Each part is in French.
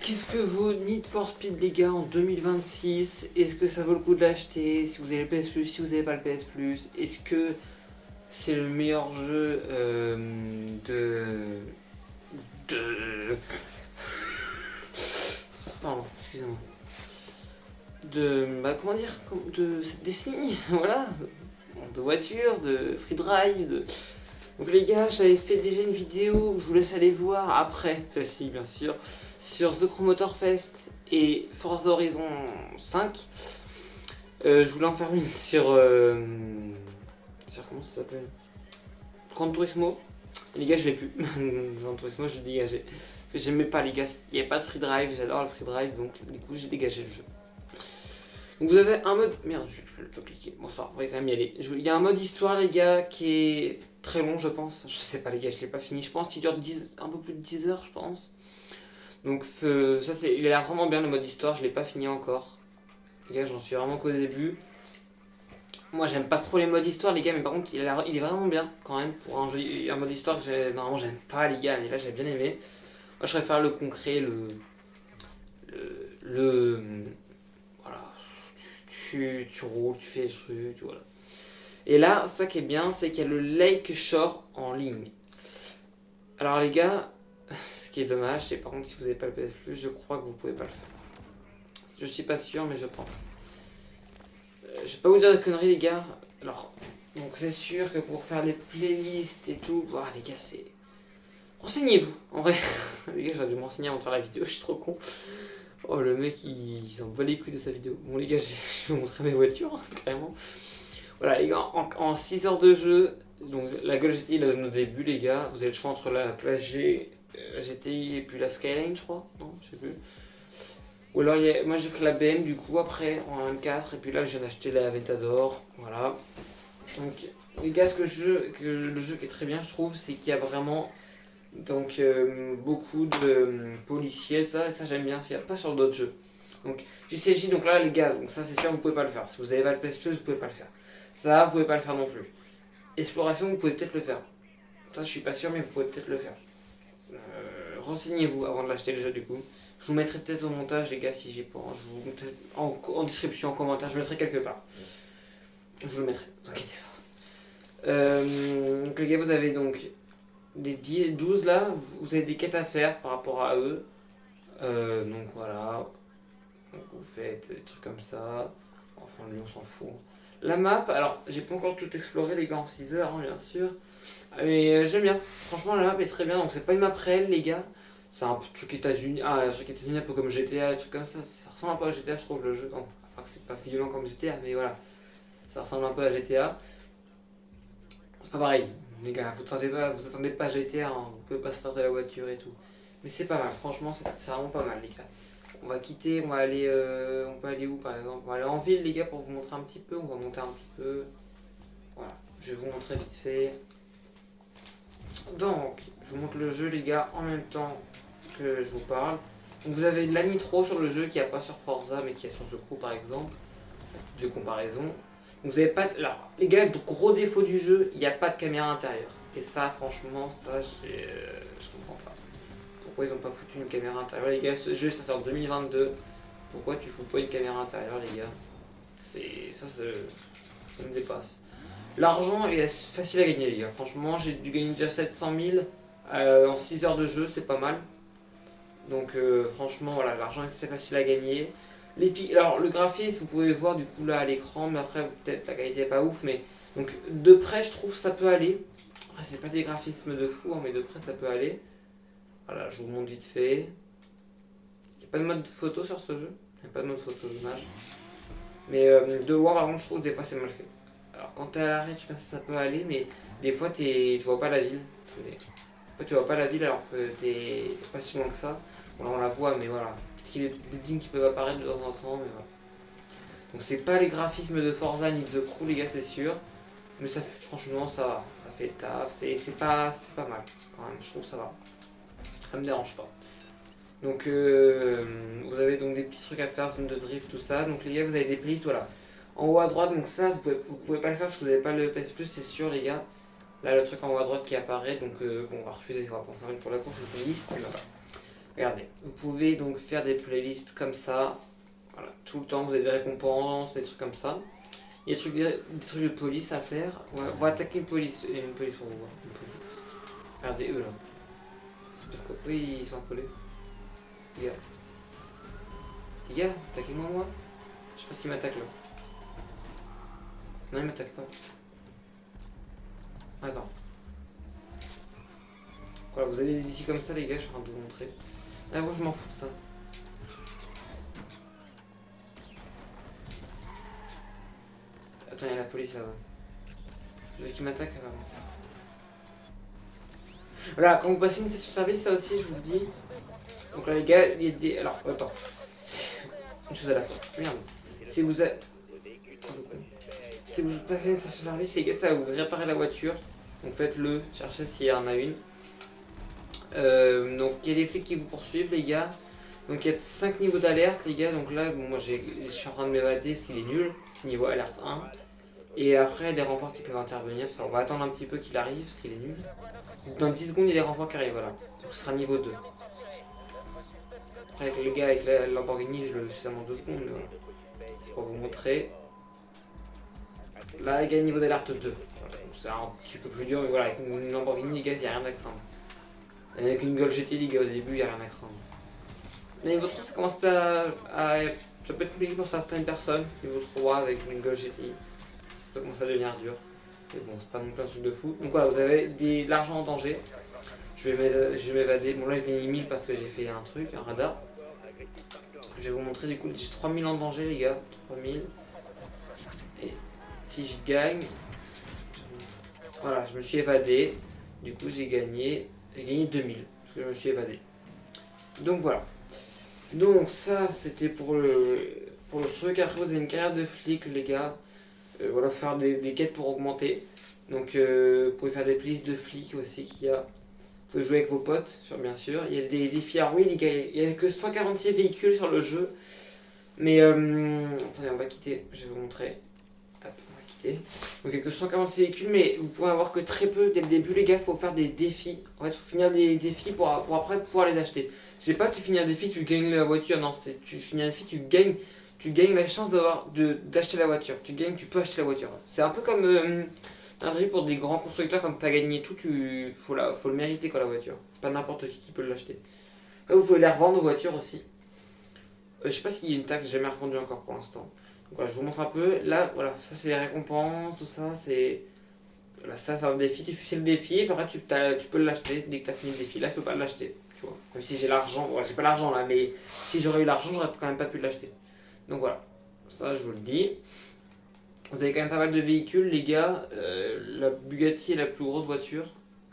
Qu'est-ce que vaut Need for Speed les gars en 2026? Est-ce que ça vaut le coup de l'acheter? Si vous avez le PS Plus, si vous n'avez pas le PS Plus, est-ce que c'est le meilleur jeu de... Pardon, excusez-moi. Comment dire? De cette décennie, voilà. De voiture, de free drive, de... Donc les gars, j'avais fait déjà une vidéo, je vous laisse aller voir après, celle-ci bien sûr, sur The Crew Motorfest et Forza Horizon 5. Je voulais en faire une sur comment ça s'appelle, Gran Turismo. Et les gars, je l'ai plus. Gran Turismo, je l'ai dégagé. Parce que j'aimais pas les gars, il n'y avait pas de free drive, j'adore le free drive, donc du coup j'ai dégagé le jeu. Donc vous avez un mode... Merde, je peux cliquer. Bon, c'est pas grave, on va quand même y aller. Il y a un mode histoire, les gars, qui est très long, je pense. Je sais pas, les gars, je l'ai pas fini. Je pense qu'il dure un peu plus de 10 heures, je pense. Donc ça, il a l'air vraiment bien, le mode histoire. Je l'ai pas fini encore. Les gars, j'en suis vraiment qu'au début. Moi, j'aime pas trop les modes histoire, les gars, mais par contre, il est vraiment bien, quand même. Pour un mode histoire que normalement, j'aime pas, les gars, mais là, j'ai bien aimé. Moi, je préfère le concret, le voilà, tu roules, tu fais des trucs, voilà. Et là, ça qui est bien, c'est qu'il y a le Lake Shore en ligne. Alors les gars, ce qui est dommage, c'est par contre si vous n'avez pas le PS Plus, je crois que vous pouvez pas le faire. Je suis pas sûr, mais je pense. Je vais pas vous dire de conneries les gars. Alors, donc c'est sûr que pour faire les playlists et tout, les gars, c'est... Renseignez-vous, en vrai. Les gars, j'aurais dû me renseigner avant de faire la vidéo, je suis trop con. Oh, le mec, il s'en bat les couilles de sa vidéo. Bon, les gars, je vais vous montrer mes voitures, carrément. Voilà, les gars, en 6 heures de jeu, donc la Golf GTI la donne au début, les gars. Vous avez le choix entre la classe G, GTI et puis la Skyline, je crois. Non, je sais plus. Ou alors, moi j'ai pris la BM du coup, après, en M4. Et puis là, je viens d'acheter la Aventador. Voilà. Donc, les gars, le jeu qui est très bien, je trouve, c'est qu'il y a vraiment. Donc beaucoup de policiers, ça j'aime bien, il n'y a pas sur d'autres jeux. Donc JCJ, donc là les gars, donc ça c'est sûr vous pouvez pas le faire. Si vous avez pas le PS Plus, vous pouvez pas le faire. Ça vous pouvez pas le faire non plus. Exploration, vous pouvez peut-être le faire. Ça je suis pas sûr mais vous pouvez peut-être le faire. Renseignez-vous avant de l'acheter le jeu du coup. Je vous mettrai peut-être au montage les gars si j'ai pas. Je vous mettrai en description, en commentaire, je le mettrai quelque part. Je vous le mettrai, ne vous inquiétez pas. Donc les gars vous avez donc les 12 là, vous avez des quêtes à faire par rapport à eux. Donc voilà. Donc vous faites des trucs comme ça. Enfin lui on s'en fout. La map, alors j'ai pas encore tout exploré les gars en 6 heures bien sûr. Mais j'aime bien. Franchement la map est très bien. Donc c'est pas une map réelle les gars. C'est un truc États-Unis. Un truc États-Unis un peu comme GTA, des trucs comme ça. Ça ressemble un peu à GTA je trouve le jeu. Donc, enfin, c'est pas violent comme GTA mais voilà. Ça ressemble un peu à GTA. C'est pas pareil. Les gars, vous attendez pas à GTA, hein, vous pouvez pas starter la voiture et tout. Mais c'est pas mal, franchement, c'est vraiment pas mal, les gars. On va quitter, on va aller. On peut aller où par exemple? On va aller en ville, les gars, pour vous montrer un petit peu. On va monter un petit peu. Voilà, je vais vous montrer vite fait. Donc, je vous montre le jeu, les gars, en même temps que je vous parle. Donc, vous avez de la nitro sur le jeu qui n'y a pas sur Forza, mais qui est sur The Crew par exemple. De comparaison. Vous avez pas. Alors, les gars, le gros défaut du jeu, il n'y a pas de caméra intérieure. Et ça, franchement, je comprends pas. Pourquoi ils n'ont pas foutu une caméra intérieure, les gars? Ce jeu, ça sort en 2022. Pourquoi tu fous pas une caméra intérieure, les gars? Ça me dépasse. L'argent est facile à gagner, les gars. Franchement, j'ai dû gagner déjà 700 000 en 6 heures de jeu, c'est pas mal. Donc, franchement, voilà, l'argent, c'est facile à gagner. Alors le graphisme vous pouvez voir du coup là à l'écran, mais après peut-être la qualité est pas ouf, mais donc de près je trouve que ça peut aller. Après c'est pas des graphismes de fou, hein, mais de près ça peut aller. Voilà, je vous montre vite fait. Il n'y a pas de mode photo sur ce jeu, il n'y a pas de mode photo, dommage. Mais de loin par contre je trouve que des fois c'est mal fait. Alors quand t'es à l'arrêt ça peut aller, mais des fois tu vois pas la ville. Des fois tu vois pas la ville alors que t'es pas si loin que ça. Bon là on la voit mais voilà. Qu'il y ait des buildings qui peuvent apparaître de temps en temps, mais voilà. Donc c'est pas les graphismes de Forza ni de The Crew les gars c'est sûr, mais ça franchement ça va, ça fait le taf, c'est pas mal quand même, je trouve ça va, ça me dérange pas. Donc vous avez donc des petits trucs à faire, zone de drift, tout ça, donc les gars vous avez des playlists, voilà. En haut à droite, donc ça vous pouvez pas le faire parce que vous n'avez pas le PS Plus c'est sûr les gars. Là le truc en haut à droite qui apparaît, donc bon on va refuser, on va pas faire une pour la course, une playlist, mais voilà. Regardez, vous pouvez donc faire des playlists comme ça. Voilà, tout le temps, vous avez des récompenses, des trucs comme ça. Il y a des trucs de police à faire. On va attaquer une police pour vous voir. Une police. Regardez eux là. C'est parce que oui, ils sont affolés. Les gars. Les gars, attaquez-moi moi. Je sais pas s'ils m'attaquent là. Non, ils m'attaquent pas. Attends. Voilà, vous avez des défis comme ça les gars, je suis en train de vous montrer. Ah moi je m'en fous de ça. Attends, il y a la police là-bas. Je veux qu'il m'attaque là-bas. Voilà, quand vous passez une station-service, ça aussi je vous le dis. Donc là les gars, il y a des... Alors, attends. Une chose à la fois. Merde. Si vous passez une station-service, les gars, ça va vous réparer la voiture. Donc faites-le, cherchez s'il y en a une. Donc il y a des flics qui vous poursuivent les gars. Donc il y a 5 niveaux d'alerte les gars. Donc là bon, moi je suis en train de m'évader parce qu'il est nul. C'est niveau alerte 1. Et après il y a des renforts qui peuvent intervenir. Ça, on va attendre un petit peu qu'il arrive parce qu'il est nul. Dans 10 secondes il y a des renforts qui arrivent, voilà. Donc ce sera niveau 2. Après avec les gars avec la Lamborghini je le suis seulement 2 secondes. Voilà. C'est pour vous montrer. Là les gars niveau d'alerte 2. Voilà. C'est un petit peu plus dur mais voilà avec une Lamborghini les gars il n'y a rien à craindre. Avec une Golf GT League au début, il n'y a rien à craindre. Niveau 3, ça commence à ça peut être compliqué pour certaines personnes. Niveau 3, avec une Golf GTI, ça peut commencer à devenir dur. Mais bon, c'est pas non plus un truc de fou. Donc voilà, vous avez de l'argent en danger. Je vais m'évader. Bon, là, je gagne 1000 parce que j'ai fait un truc, un radar. Je vais vous montrer du coup, j'ai 3000 en danger, les gars. 3000. Et si je gagne. Voilà, je me suis évadé. Du coup, j'ai gagné 2000 parce que je me suis évadé. Donc voilà. Donc ça c'était pour le truc. Après vous avez une carrière de flic les gars. Voilà, faire des quêtes pour augmenter. Donc vous pouvez faire des playlists de flics aussi qu'il y a. Vous pouvez jouer avec vos potes, bien sûr. Il y a des défis à oui, il n'y a que 146 véhicules sur le jeu. Mais attendez, on va quitter, je vais vous montrer. Hop, on va quitter. Donc il n'y a que 146 véhicules, mais vous pouvez avoir que très peu dès le début les gars, il faut faire des défis. En fait, il faut finir des défis pour après pouvoir les acheter. C'est pas tu finis un défi, tu gagnes la voiture, non, c'est tu finis un défi, tu gagnes la chance d'acheter la voiture. Tu gagnes, tu peux acheter la voiture. C'est un peu comme un vrai pour des grands constructeurs comme Pagani et tout, faut le mériter quoi la voiture. C'est pas n'importe qui peut l'acheter. Après vous pouvez les revendre aux voitures aussi. Je sais pas s'il y a une taxe, j'ai jamais revendu encore pour l'instant. Donc voilà, je vous montre un peu. Là, voilà, ça c'est les récompenses, tout ça, c'est. Voilà, ça c'est un défi, tu fais le défi, et après tu peux l'acheter dès que tu as fini le défi. Là, je peux pas l'acheter. Même si j'ai l'argent, ouais, j'ai pas l'argent là, mais si j'aurais eu l'argent, j'aurais quand même pas pu l'acheter. Donc voilà, ça je vous le dis. Vous avez quand même pas mal de véhicules, les gars. La Bugatti est la plus grosse voiture.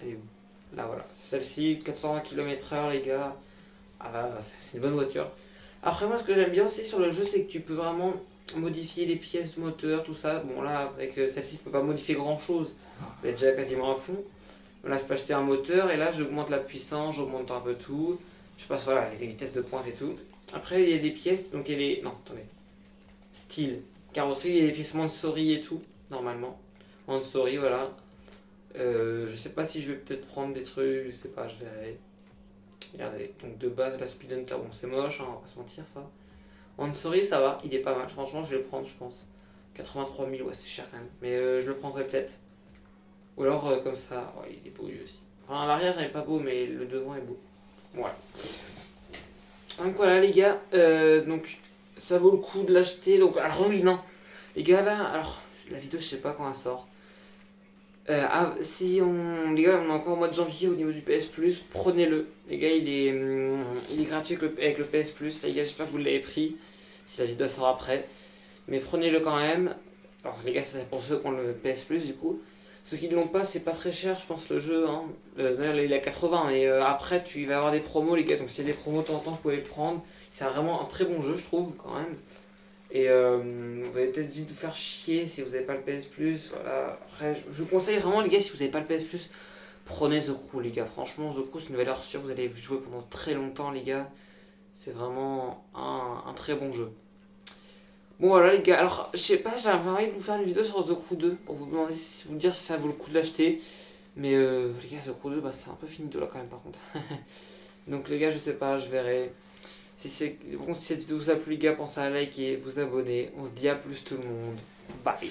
Elle est où? Là, voilà. Celle-ci, 420 km/h, les gars. Ah, c'est une bonne voiture. Après, moi, ce que j'aime bien aussi sur le jeu, c'est que tu peux vraiment modifier les pièces moteur, tout ça. Bon, là, avec celle-ci, je peux pas modifier grand-chose. Elle est déjà quasiment à fond. Là, je peux acheter un moteur et là, j'augmente la puissance, j'augmente un peu tout. Je passe, voilà, les vitesses de pointe et tout. Après, il y a des pièces, donc il y a les... Non, attendez. Style. Carrosserie, il y a des pièces Mansory et tout, normalement. Mansory, voilà. Je sais pas si je vais peut-être prendre des trucs, je sais pas, je verrai. Regardez, donc de base, la Speed Hunter, bon, c'est moche, hein, on va pas se mentir, ça. Mansory, ça va, il est pas mal. Franchement, je vais le prendre, je pense. 83 000, ouais, c'est cher quand même. Mais je le prendrai peut-être. Ou alors comme ça, ouais, il est beau lui aussi. Enfin, à l'arrière, j'en ai pas beau, mais le devant est beau. Voilà. Donc voilà, les gars. Donc, ça vaut le coup de l'acheter. Donc, alors oui, non. Les gars, là, alors, la vidéo, je sais pas quand elle sort. Les gars, on est encore au mois de janvier au niveau du PS Plus, prenez-le. Les gars, il est gratuit avec le PS Plus. Les gars, j'espère que vous l'avez pris. Si la vidéo sort après. Mais prenez-le quand même. Alors, les gars, c'est pour ceux qui ont le PS Plus, du coup. Ceux qui ne l'ont pas, c'est pas très cher, je pense, le jeu. Hein. D'ailleurs, il est à 80. Et après, tu vas avoir des promos, les gars. Donc, s'il y a des promos de temps en temps, vous pouvez le prendre. C'est vraiment un très bon jeu, je trouve, quand même. Et vous allez peut-être vite vous faire chier si vous n'avez pas le PS Plus. Voilà. Après, je vous conseille vraiment, les gars, si vous n'avez pas le PS Plus, prenez The Crew, les gars. Franchement, The Crew, c'est une valeur sûre. Vous allez jouer pendant très longtemps, les gars. C'est vraiment un très bon jeu. Bon voilà les gars, alors je sais pas, j'avais envie de vous faire une vidéo sur The Crew 2 pour vous demander vous dire si ça vaut le coup de l'acheter. Mais les gars, The Crew 2, bah, c'est un peu finito là quand même par contre. Donc les gars, je sais pas, je verrai. Si cette vidéo vous a plu les gars, pensez à liker, vous abonner. On se dit à plus tout le monde. Bye.